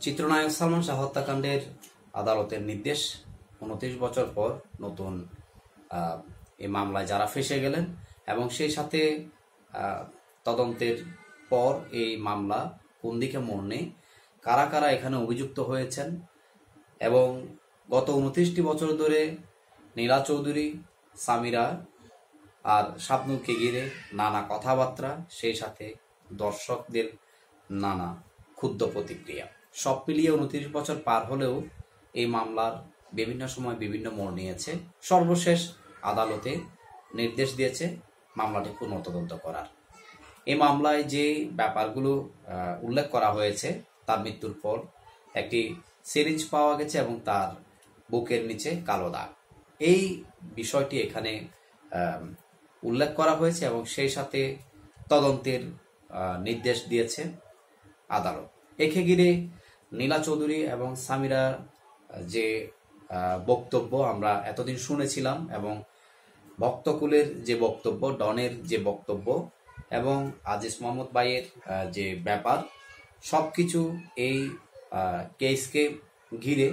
চিত্রনায়ক সালমান শাহ হত্যাকাণ্ডের আদালতের নির্দেশ ২৯ বছর পর নতুন এই মামলায় যারা ফেঁসে গেলেন এবং সেই সাথে তদন্তের পর এই মামলা কোন দিকে মোড় নেয়, কারা কারা এখানে অভিযুক্ত হয়েছেন এবং গত ২৯টি বছর ধরে নীলা চৌধুরী, সামিরা আর শাবনূরকে ঘিরে নানা কথাবার্তা, সেই সাথে দর্শকদের নানা ক্ষুব্ধ প্রতিক্রিয়া, সব মিলিয়ে ২৯ বছর পার হলেও এই মামলার বিভিন্ন সময় বিভিন্ন মোড় নিয়েছে। সর্বশেষ আদালতে নির্দেশ দিয়েছে মামলাটি পুনঃতদন্ত করার। এই মামলায় যে ব্যাপারগুলো উল্লেখ করা হয়েছে, তার মৃত্যুর পর একটি সিরিঞ্জ পাওয়া গেছে এবং তার বুকের নিচে কালো দাগ, এই বিষয়টি এখানে উল্লেখ করা হয়েছে এবং সেই সাথে তদন্তের নির্দেশ দিয়েছে আদালত। একে ঘিরে নীলা চৌধুরী এবং সামিরা যে বক্তব্য আমরা এতদিন শুনেছিলাম এবং ভক্তকুলের যে বক্তব্য, ডনের যে বক্তব্য এবং আজিজ মোহাম্মদ ভাইয়ের যে ব্যাপার, সবকিছু এই কেসকে ঘিরে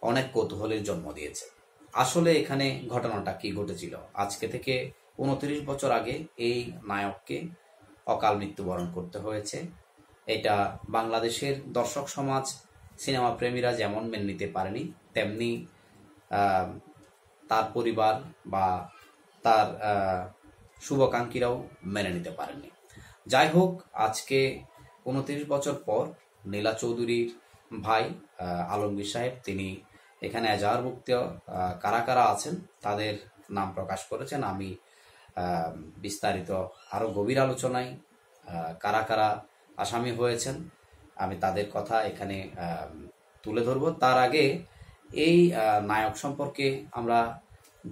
অনেক কৌতূহলের জন্ম দিয়েছে। আসলে এখানে ঘটনাটা কি ঘটেছিল? আজকে থেকে ২৯ বছর আগে এই নায়ককে অকাল মৃত্যুবরণ করতে হয়েছে। এটা বাংলাদেশের দর্শক সমাজ, সিনেমা প্রেমীরা যেমন মেনে নিতে পারেনি, তেমনি তার পরিবার বা তার শুভাকাঙ্ক্ষীরাও মেনে নিতে পারেননি। যাই হোক, আজকে ২৯ বছর পর নীলা চৌধুরীর ভাই আলমগীর সাহেব তিনি এখানে এজাহারভুক্ত কারা কারা আছেন তাদের নাম প্রকাশ করেছেন। আমি বিস্তারিত আরো গভীর আলোচনায় কারা কারা আসামি হয়েছেন আমি তাদের কথা এখানে তুলে ধরব। তার আগে এই নায়ক সম্পর্কে আমরা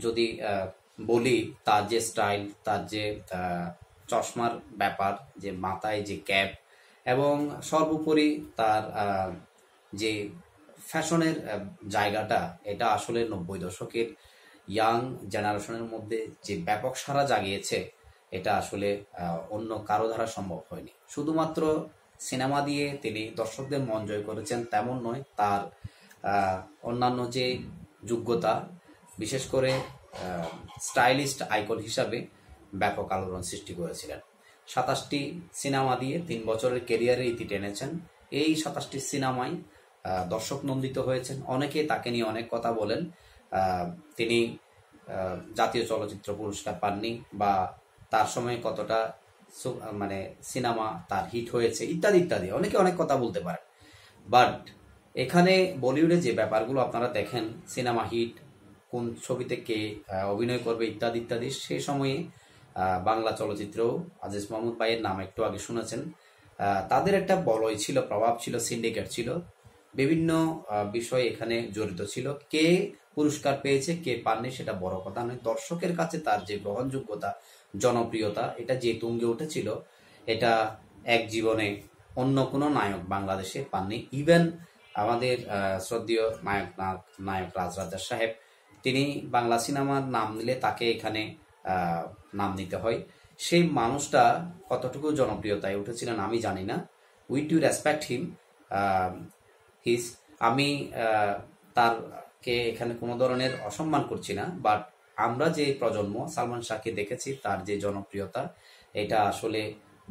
যদি বলি, তার যে স্টাইল, তার যে চশমার ব্যাপার, যে মাথায় যে ক্যাপ এবং সর্বোপরি তার যে ফ্যাশনের জায়গাটা, এটা আসলে ৯০ দশকের ইয়াং জেনারেশনের মধ্যে যে ব্যাপক সাড়া জাগিয়েছে, এটা আসলে অন্য কারো দ্বারা সম্ভব হয়নি। শুধুমাত্র সিনেমা দিয়ে তিনি দর্শকদের মন জয় করেছেন তেমন নয়, তার অন্যান্য যে যোগ্যতা, বিশেষ করে স্টাইলিস্ট আইকন হিসাবে ব্যাপক আলোড়ন সৃষ্টি করেছিলেন। ২৭টি সিনেমা দিয়ে ৩ বছরের ক্যারিয়ারে ইতি টেনেছেন। এই ২৭টি সিনেমায় দর্শক নন্দিত হয়েছেন। অনেকে তাকে নিয়ে অনেক কথা বলেন, তিনি জাতীয় চলচ্চিত্র পুরস্কার পাননি বা তার সময় কতটা মানে সিনেমা তার হিট হয়েছে ইত্যাদি ইত্যাদি, অনেকে অনেক কথা বলতে পারেন। বাট এখানে বলিউডে যে ব্যাপারগুলো আপনারা দেখেন, সিনেমা হিট, কোন ছবিতে কে অভিনয় করবে ইত্যাদি ইত্যাদি, সেই সময়ে বাংলা চলচ্চিত্রেও আজিজ মোহাম্মদ ভাইয়ের নাম একটু আগে শুনেছেন, তাদের একটা বলয় ছিল, প্রভাব ছিল, সিন্ডিকেট ছিল, বিভিন্ন বিষয় এখানে জড়িত ছিল। কে পুরস্কার পেয়েছে, কে পাননি, সেটা বড় কথা নয়। দর্শকের কাছে তার যে গ্রহণযোগ্যতা, জনপ্রিয়তা, এটা যে তুঙ্গে উঠেছিল, এটা এক জীবনে অন্য কোনো নায়ক বাংলাদেশে পাননি। ইভেন আমাদের শ্রদ্ধেয় নায়ক রাজ রাজা সাহেব, তিনি বাংলা সিনেমার নাম নিলে তাকে এখানে নাম নিতে হয়। সেই মানুষটা কতটুকু জনপ্রিয়তায় উঠেছিলেন আমি জানি না। We to respect him his, আমি তারকে এখানে কোনো ধরনের অসম্মান করছি না, বাট আমরা যে প্রজন্ম সালমান শাহকে দেখেছি, তার যে জনপ্রিয়তা, এটা আসলে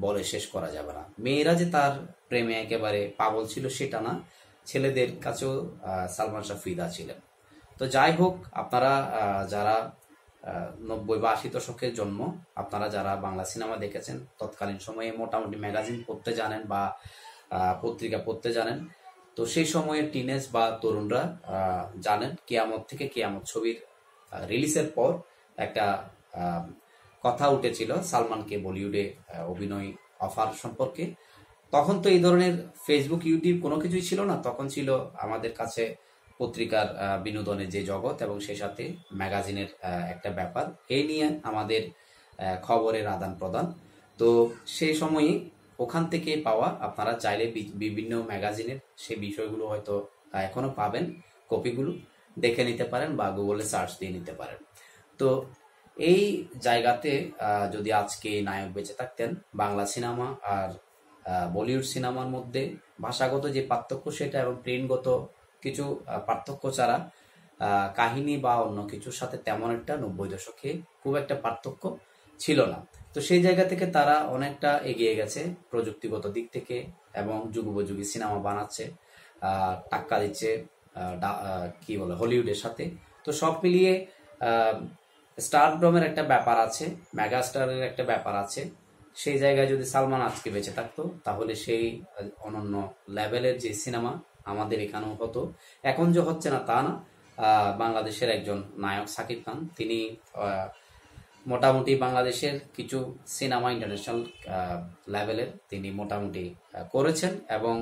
বলে শেষ করা যাবে না। মেয়েরা যে তার প্রেমে একেবারে পাগল ছিল সেটা না, ছেলেদের কাছেও সালমান শাহ ফিদা ছিলেন। তো যাই হোক, আপনারা যারা ৯০ বা ৮০ দশকের জন্ম, আপনারা যারা বাংলা সিনেমা দেখেছেন, তৎকালীন সময়ে মোটামুটি ম্যাগাজিন পড়তে জানেন বা পত্রিকা পড়তে জানেন, তো সেই সময়ে টিনেজ বা তরুণরা জানেন কিয়ামত থেকে কিয়ামত ছবির রিলিজের পর একটা কথা উঠেছিল সালমানকে বলিউডে অভিনয় অফার সম্পর্কে। তখন তো এই ধরনের ফেসবুক, ইউটিউব কোনো কিছুই ছিল না, তখন ছিল আমাদের কাছে পত্রিকার বিনোদনের যে জগৎ এবং সেই সাথে ম্যাগাজিনের একটা ব্যাপার, এই নিয়ে আমাদের খবরের আদান প্রদান। তো সেই সময়ই ওখান থেকে পাওয়া, আপনারা চাইলে বিভিন্ন ম্যাগাজিনের সেই বিষয়গুলো হয়তো এখনো পাবেন, কপিগুলো দেখে নিতে পারেন বা গুগলে সার্চ দিয়ে নিতে পারেন। তো এই জায়গাতে যদি আজকে নায়ক বেঁচে থাকতেন, বাংলা সিনেমা আর বলিউড সিনেমার মধ্যে ভাষাগত যে পার্থক্য সেটা এবং প্রিন্টগত কিছু পার্থক্য ছাড়া কাহিনী বা অন্য কিছুর সাথে তেমন একটা 90 দশকে খুব একটা পার্থক্য ছিল না। তো সেই জায়গা থেকে তারা অনেকটা এগিয়ে গেছে প্রযুক্তিগত দিক থেকে এবং যুগোপযোগী সিনেমা বানাচ্ছে, টাক্কা দিচ্ছে কি বলে হলিউডের সাথে। তো সব মিলিয়ে স্টারডমের একটা ব্যাপার আছে, মেগা স্টারের একটা ব্যাপার আছে। সেই জায়গায় যদি সালমান আজকে বেঁচে থাকতো তাহলে সেই অনন্য লেভেলের যে সিনেমা আমাদের এখানেও হতো। এখন যে হচ্ছে না তা না। বাংলাদেশের একজন নায়ক সাকিব খান, তিনি মোটামুটি বাংলাদেশের কিছু সিনেমা ইন্টারন্যাশনাল লেভেলের তিনি মোটামুটি করেছেন এবং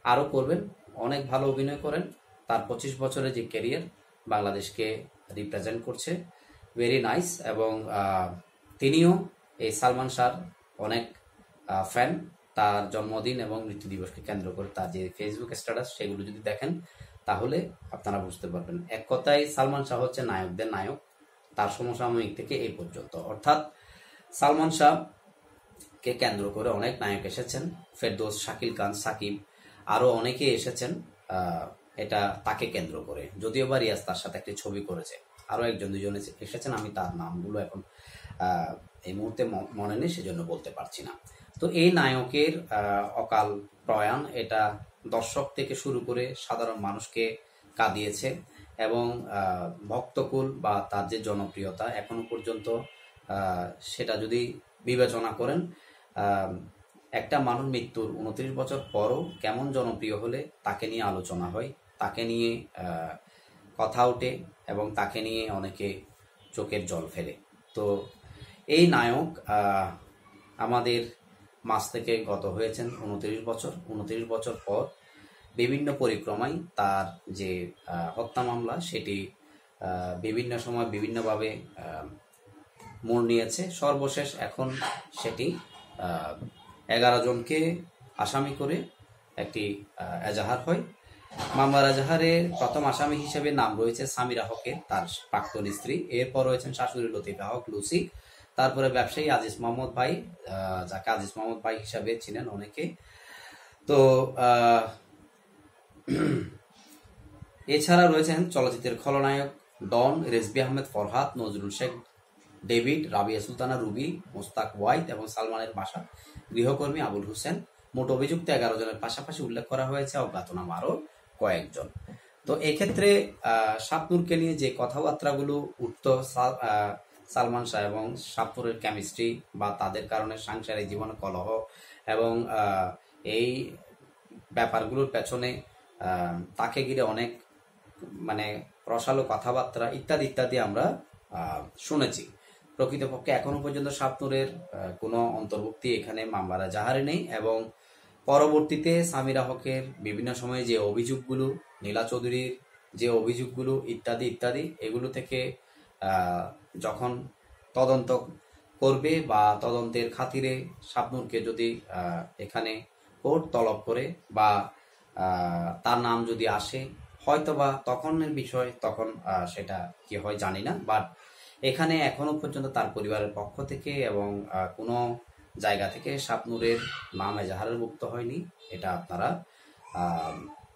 আরও করবেন। অনেক ভালো অভিনয় করেন। তার 25 বছরের যে ক্যারিয়ার বাংলাদেশকে রিপ্রেজেন্ট করছে, ভেরি নাইস। এবং তিনিও এই সালমান শাহর অনেক ফ্যান। তার জন্মদিন এবং মৃত্যু দিবসকে কেন্দ্র করে তার যে ফেসবুক স্ট্যাটাস সেগুলো যদি দেখেন তাহলে আপনারা বুঝতে পারবেন। এক কথায় সালমান শাহ হচ্ছে নায়কদের নায়ক, তার সমসাময়িক থেকে এই পর্যন্ত। অর্থাৎ সালমান শাহকে কেন্দ্র করে অনেক নায়ক এসেছেন, ফেরদৌস, শাকিল খান, সাকিব, আরো অনেকে এসেছেন এটা তাকে কেন্দ্র করে। যদিও বা রিয়াজ তার সাথে একটি ছবি করেছে, আরো একজন দুজন এসেছেন, আমি তার নামগুলো এখন এই মুহূর্তে মনে নেই, সেজন্য বলতে পারছি না। তো এই নায়কের অকাল প্রয়াণ এটা দর্শক থেকে শুরু করে সাধারণ মানুষকে কাঁদিয়েছে এবং ভক্তকুল বা তার যে জনপ্রিয়তা এখনো পর্যন্ত সেটা যদি বিবেচনা করেন, একটা মানুষ মৃত্যুর 29 বছর পরও কেমন জনপ্রিয় হলে তাকে নিয়ে আলোচনা হয়, তাকে নিয়ে কথা ওঠে এবং তাকে নিয়ে অনেকে চোখের জল ফেলে। তো এই নায়ক আমাদের মাঝ থেকে গত হয়েছেন 29 বছর পর বিভিন্ন পরিক্রমায় তার যে হত্যা মামলা সেটি বিভিন্ন সময় বিভিন্নভাবে মোড় নিয়েছে। সর্বশেষ এখন সেটি 11 জনকে আসামি করে একটি এজাহার হয়। মামলার এজাহারে প্রথম আসামি হিসেবে নাম রয়েছে সামিরা হকের, তার প্রাক্তন স্ত্রী। এরপর রয়েছেন শাশুড়ি লতিফা হক লুসি, তারপরে ব্যবসায়ী আজিজ মোহাম্মদ ভাই, যাকে আজিজ মোহাম্মদ ভাই হিসাবে চিনেন অনেকে। তো এছাড়া রয়েছেন চলচ্চিত্রের খলনায়ক ডন, রেজবি আহমেদ ফরহাদ, নজরুল শেখ ডেভিড, রাবিয়া সুলতানা রুবি, মোস্তাক ওয়াইদ এবং সালমানের বাসা গৃহকর্মী আবুল হোসেন। মোট অভিযুক্ত 11 জনের পাশাপাশি উল্লেখ করা হয়েছে অজ্ঞাতনামা আরও কয়েকজন। তো এক্ষেত্রে শাবনূরকে নিয়ে যে কথাবার্তাগুলো উঠত সালমান শাহ এবং শাবনূরের কেমিস্ট্রি বা তাদের কারণে সাংসারিক জীবনে কলহ এবং এই ব্যাপারগুলোর পেছনে তাকে ঘিরে অনেক মানে রসালো কথাবার্তা ইত্যাদি ইত্যাদি আমরা শুনেছি। প্রকৃতপক্ষে এখনো পর্যন্ত শাবনূরের কোনো অন্তর্ভুক্তি এখানে মামলার এজাহারে নেই এবং পরবর্তীতে সামিরা হকের বিভিন্ন সময়ে যে অভিযোগগুলো, নীলা চৌধুরীর যে অভিযোগগুলো ইত্যাদি ইত্যাদি, এগুলো থেকে যখন তদন্ত করবে বা তদন্তের খাতিরে শাবনূরকে যদি এখানে কোর্ট তলব করে বা তার নাম যদি আসে হয়তোবা তখনের বিষয়, তখন সেটা কি হয় জানি না। বাট এখানে এখনো পর্যন্ত তার পরিবারের পক্ষ থেকে এবং কোনো জায়গা থেকে শাবনূরের নাম এজাহারের মুক্ত হয়নি। এটা আপনারা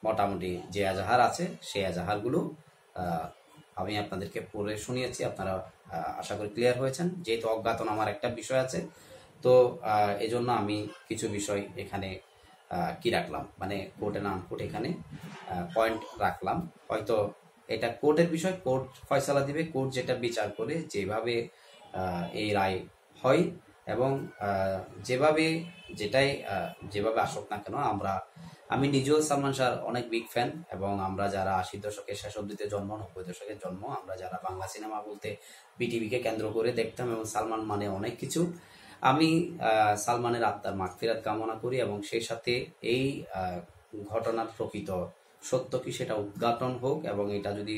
মোটামুটি যে এজাহার আছে সেই এজাহারগুলো আমি আপনাদেরকে পড়ে শুনিয়েছি, আপনারা আশা করি ক্লিয়ার হয়েছেন। যেহেতু অজ্ঞাতনামার একটা বিষয় আছে, তো এজন্য আমি কিছু বিষয় এখানে কি রাখলাম, মানে কোর্টে নাম কোর্ট এখানে পয়েন্ট রাখলাম। হয়তো এটা কোর্টের বিষয়, কোর্ট ফয়সালা দিবে, কোর্ট যেটা বিচার করে যেভাবে এই রায় হয় এবং যেভাবে আসুক না কেন, আমি নিজেও সালমান শাহর অনেক বিগ ফ্যান এবং আমরা যারা 80 দশকের শেষ অবধিতে জন্ম, 90 দশকের জন্ম, আমরা যারা বাংলা সিনেমা বলতে বিটিভিকে কেন্দ্র করে দেখতাম এবং সালমান মানে অনেক কিছু। আমি সালমানের আত্মার মাগফিরাত কামনা করি এবং সেই সাথে এই ঘটনার প্রকৃত সত্য কি সেটা উদ্ঘাটন হোক এবং এটা যদি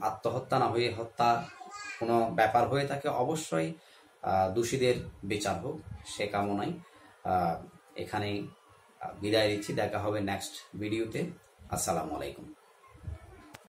আত্মহত্যা না হয়ে হত্যা কোনো ব্যাপার হয়ে থাকে অবশ্যই দোষীদের বিচার হোক, সে কামনাই এখানেই বিদায় দিচ্ছি। দেখা হবে নেক্সট ভিডিওতে। আসসালামু আলাইকুম।